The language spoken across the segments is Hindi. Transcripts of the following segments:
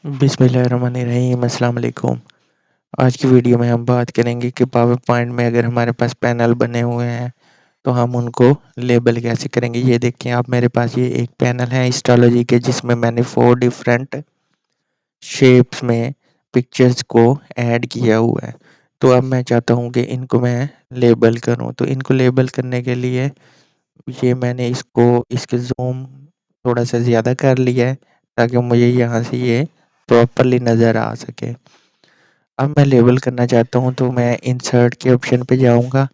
बिस्मिल्लाहिर्रहमानिर्रहीम अस्सलाम वालेकुम। आज की वीडियो में हम बात करेंगे कि पावर पॉइंट में अगर हमारे पास पैनल बने हुए हैं तो हम उनको लेबल कैसे करेंगे। ये देखिए आप, मेरे पास ये एक पैनल है हिस्टोलॉजी के, जिसमें मैंने 4 डिफरेंट शेप्स में पिक्चर्स को ऐड किया हुआ है। तो अब मैं चाहता हूँ कि इनको मैं लेबल करूँ। तो इनको लेबल करने के लिए ये मैंने इसके ज़ूम थोड़ा सा ज़्यादा कर लिया है, ताकि मुझे यहाँ से ये प्रॉपरली नज़र आ सके। अब मैं लेबल करना चाहता हूँ तो मैं इंसर्ट के ऑप्शन पे जाऊँगा,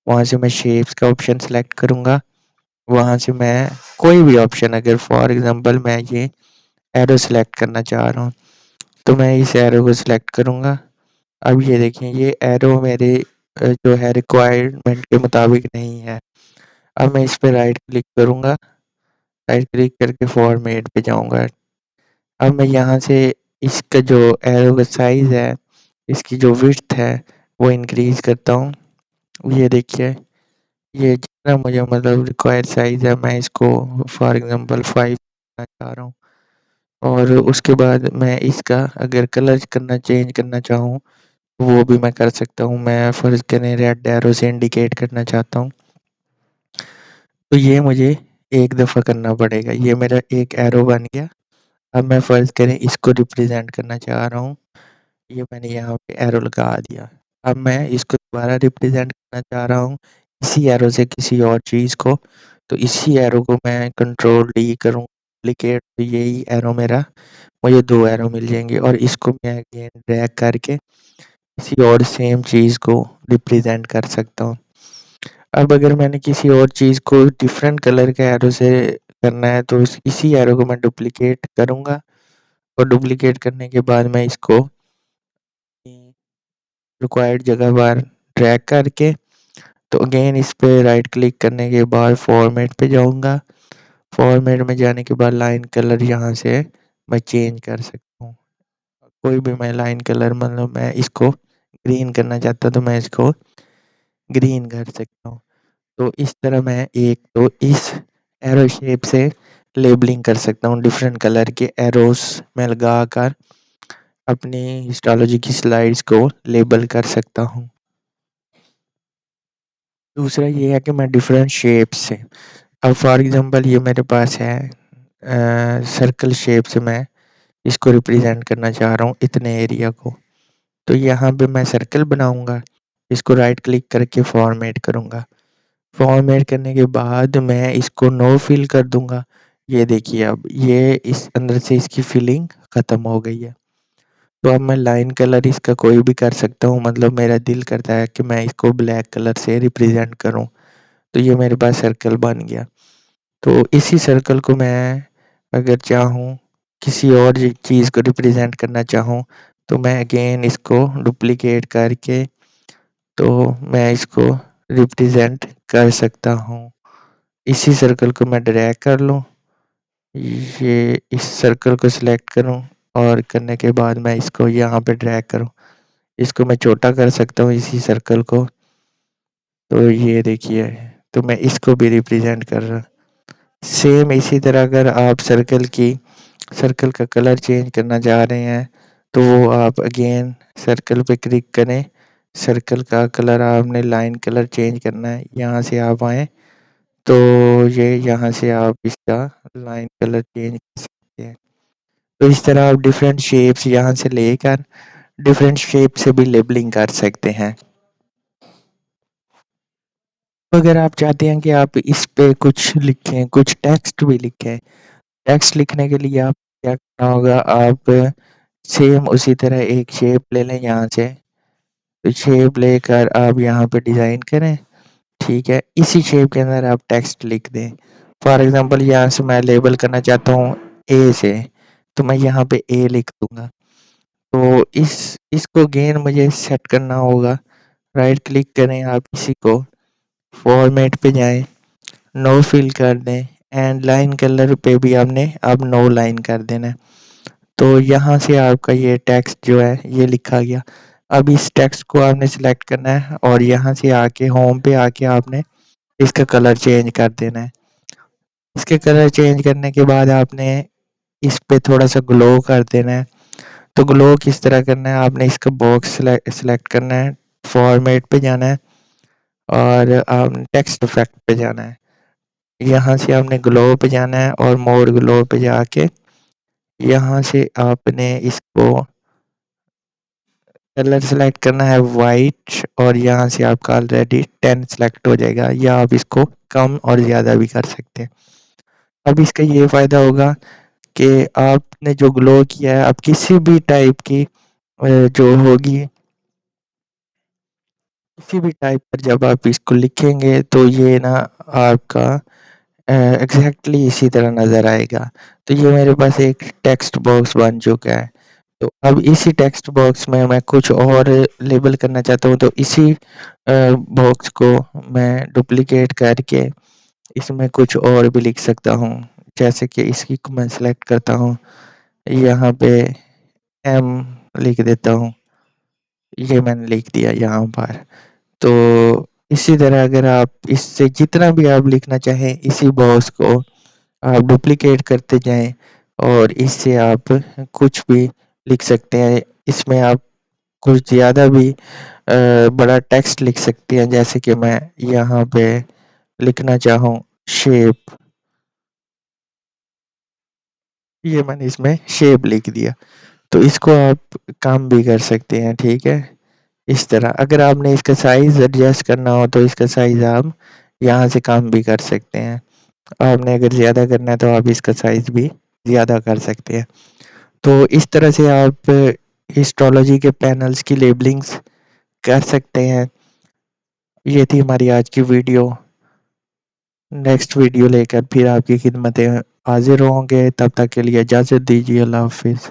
वहाँ से मैं शेप्स का ऑप्शन सेलेक्ट करूँगा। वहाँ से मैं कोई भी ऑप्शन, अगर फॉर एग्जांपल मैं ये एरो सेलेक्ट करना चाह रहा हूँ तो मैं इस एरो को सिलेक्ट करूँगा। अब ये देखें, ये एरो मेरे जो है रिक्वायरमेंट के मुताबिक नहीं है। अब मैं इस पे राइट क्लिक करूँगा, राइट क्लिक करके फॉर्मेट पे जाऊँगा। अब मैं यहाँ से इसका जो एरो का साइज़ है, इसकी जो विड्थ है, वो इंक्रीज़ करता हूँ। ये देखिए, ये जितना मुझे मतलब रिक्वायर्ड साइज़ है, मैं इसको फॉर एग्ज़ाम्पल 5 करना चाह रहा हूँ। और उसके बाद मैं इसका अगर कलर करना चेंज करना चाहूँ, वो भी मैं कर सकता हूँ। मैं फ़र्ज़ करें रेड एरो से इंडिकेट करना चाहता हूँ, तो ये मुझे एक दफ़ा करना पड़ेगा। ये मेरा एक एरो बन गया। अब मैं फ़र्ज़ करें इसको रिप्रेज़ेंट करना चाह रहा हूँ, ये मैंने यहाँ पे एरो लगा दिया। अब मैं इसको दोबारा रिप्रेज़ेंट करना चाह रहा हूँ, इसी एरो से किसी और चीज़ को, तो इसी एरो को मैं कंट्रोल डी करूँ, डुप्लिकेट, तो यही एरो मेरा, मुझे 2 एरो मिल जाएँगे और इसको मैं अगेन ड्रैग करके किसी और सेम चीज़ को रिप्रेज़ेंट कर सकता हूँ। अब अगर मैंने किसी और चीज़ को डिफरेंट कलर के एरो से करना है तो इसी एरो को मैं डुप्लिकेट करूँगा, और डुप्लिकेट करने के बाद मैं इसको रिक्वायर्ड जगह पर ड्रैग करके, तो अगेन इस पे राइट क्लिक करने के बाद फॉर्मेट पे जाऊँगा। फॉर्मेट में जाने के बाद लाइन कलर यहाँ से मैं चेंज कर सकता हूँ। कोई भी मैं लाइन कलर, मतलब मैं इसको ग्रीन करना चाहता तो मैं इसको ग्रीन कर सकता हूँ। तो इस तरह मैं एक तो इस एरो शेप से लेबलिंग कर सकता हूँ, डिफरेंट कलर के एरोस में लगाकर अपनी हिस्टोलॉजी की स्लाइड्स को लेबल कर सकता हूँ। दूसरा ये है कि मैं डिफरेंट शेप से, अब फॉर एग्जांपल ये मेरे पास है सर्कल शेप से, मैं इसको रिप्रेजेंट करना चाह रहा हूँ इतने एरिया को। तो यहाँ पे मैं सर्कल बनाऊँगा, इसको राइट क्लिक करके फॉर्मेट करूँगा। फॉर्मेट करने के बाद मैं इसको नो फिल कर दूँगा। ये देखिए, अब ये इस अंदर से इसकी फिलिंग ख़त्म हो गई है। तो अब मैं लाइन कलर इसका कोई भी कर सकता हूँ, मतलब मेरा दिल करता है कि मैं इसको ब्लैक कलर से रिप्रेजेंट करूँ, तो ये मेरे पास सर्कल बन गया। तो इसी सर्कल को मैं अगर चाहूँ किसी और चीज़ को रिप्रेजेंट करना चाहूँ, तो मैं अगेन इसको डुप्लिकेट करके, तो मैं इसको रिप्रेजेंट कर सकता हूँ। इसी सर्कल को मैं ड्रैग कर लूँ, ये इस सर्कल को सिलेक्ट करूँ, और करने के बाद मैं इसको यहाँ पे ड्रैग करूँ। इसको मैं छोटा कर सकता हूँ इसी सर्कल को, तो ये देखिए, तो मैं इसको भी रिप्रेजेंट कर रहा। सेम इसी तरह अगर आप सर्कल का कलर चेंज करना चाह रहे हैं, तो वो आप अगेन सर्कल पे क्लिक करें, सर्कल का कलर आपने लाइन कलर चेंज करना है, यहाँ से आप आएँ, तो ये यहाँ से आप इसका लाइन कलर चेंज कर सकते हैं। तो इस तरह आप डिफरेंट शेप्स यहाँ से लेकर डिफरेंट शेप से भी लेबलिंग कर सकते हैं। तो अगर आप चाहते हैं कि आप इस पे कुछ लिखें, कुछ टेक्स्ट भी लिखें, टेक्स्ट लिखने के लिए आप क्या करना होगा, आप सेम उसी तरह एक शेप ले लें यहाँ से, तो शेप लेकर आप यहाँ पे डिज़ाइन करें, ठीक है? इसी शेप के अंदर आप टेक्स्ट लिख दें। फॉर एग्ज़ाम्पल यहाँ से मैं लेबल करना चाहता हूँ ए से, तो मैं यहाँ पे ए लिख दूँगा। तो इसको अगेन मुझे सेट करना होगा, राइट क्लिक करें आप इसी को, फॉर्मेट पे जाएँ, नो फिल कर दें, एंड लाइन कलर पे भी आपने अब नो लाइन कर देना है। तो यहाँ से आपका ये टेक्स्ट जो है ये लिखा गया। अब इस टेक्स्ट को आपने सिलेक्ट करना है और यहाँ से आके होम पे आके आपने इसका कलर चेंज कर देना है। इसके कलर चेंज करने के बाद आपने इस पे थोड़ा सा ग्लो कर देना है। तो ग्लो किस तरह करना है, आपने इसका बॉक्स सेलेक्ट करना है, फॉर्मेट पे जाना है और आपने टेक्स्ट इफेक्ट पे जाना है। यहाँ से आपने ग्लो पे जाना है और मोर ग्लो पे जाके यहाँ से आपने इसको कलर सेलेक्ट करना है वाइट और यहाँ से आपका ऑलरेडी 10 सेलेक्ट हो जाएगा, या आप इसको कम और ज़्यादा भी कर सकते हैं। अब इसका ये फ़ायदा होगा कि आपने जो ग्लो किया है, आप किसी भी टाइप की जो होगी, किसी भी टाइप पर जब आप इसको लिखेंगे तो ये ना आपका एग्जैक्टली इसी तरह नज़र आएगा। तो ये मेरे पास एक टेक्स्ट बॉक्स बन चुका है। तो अब इसी टेक्स्ट बॉक्स में मैं कुछ और लेबल करना चाहता हूँ, तो इसी बॉक्स को मैं डुप्लिकेट करके इसमें कुछ और भी लिख सकता हूँ। जैसे कि इसकी को मैं सेलेक्ट करता हूँ, यहाँ पे एम लिख देता हूँ, ये मैंने लिख दिया यहाँ पर। तो इसी तरह अगर आप इससे जितना भी आप लिखना चाहें, इसी बॉक्स को आप डुप्लिकेट करते जाएँ और इससे आप कुछ भी लिख सकते हैं। इसमें आप कुछ ज़्यादा भी बड़ा टेक्स्ट लिख सकते हैं, जैसे कि मैं यहाँ पे लिखना चाहूँ शेप, ये मैंने इसमें शेप लिख दिया। तो इसको आप काम भी कर सकते हैं, ठीक है? इस तरह अगर आपने इसका साइज़ एडजस्ट करना हो तो इसका साइज़ आप यहाँ से काम भी कर सकते हैं। आपने अगर ज़्यादा करना है तो आप इसका साइज़ भी ज़्यादा कर सकते हैं। तो इस तरह से आप हिस्टोलॉजी के पैनल्स की लेबलिंग्स कर सकते हैं। ये थी हमारी आज की वीडियो। नेक्स्ट वीडियो लेकर फिर आपकी खिदमत में हाज़िर होंगे। तब तक के लिए इजाज़त दीजिए। अल्लाह हाफ़िज़।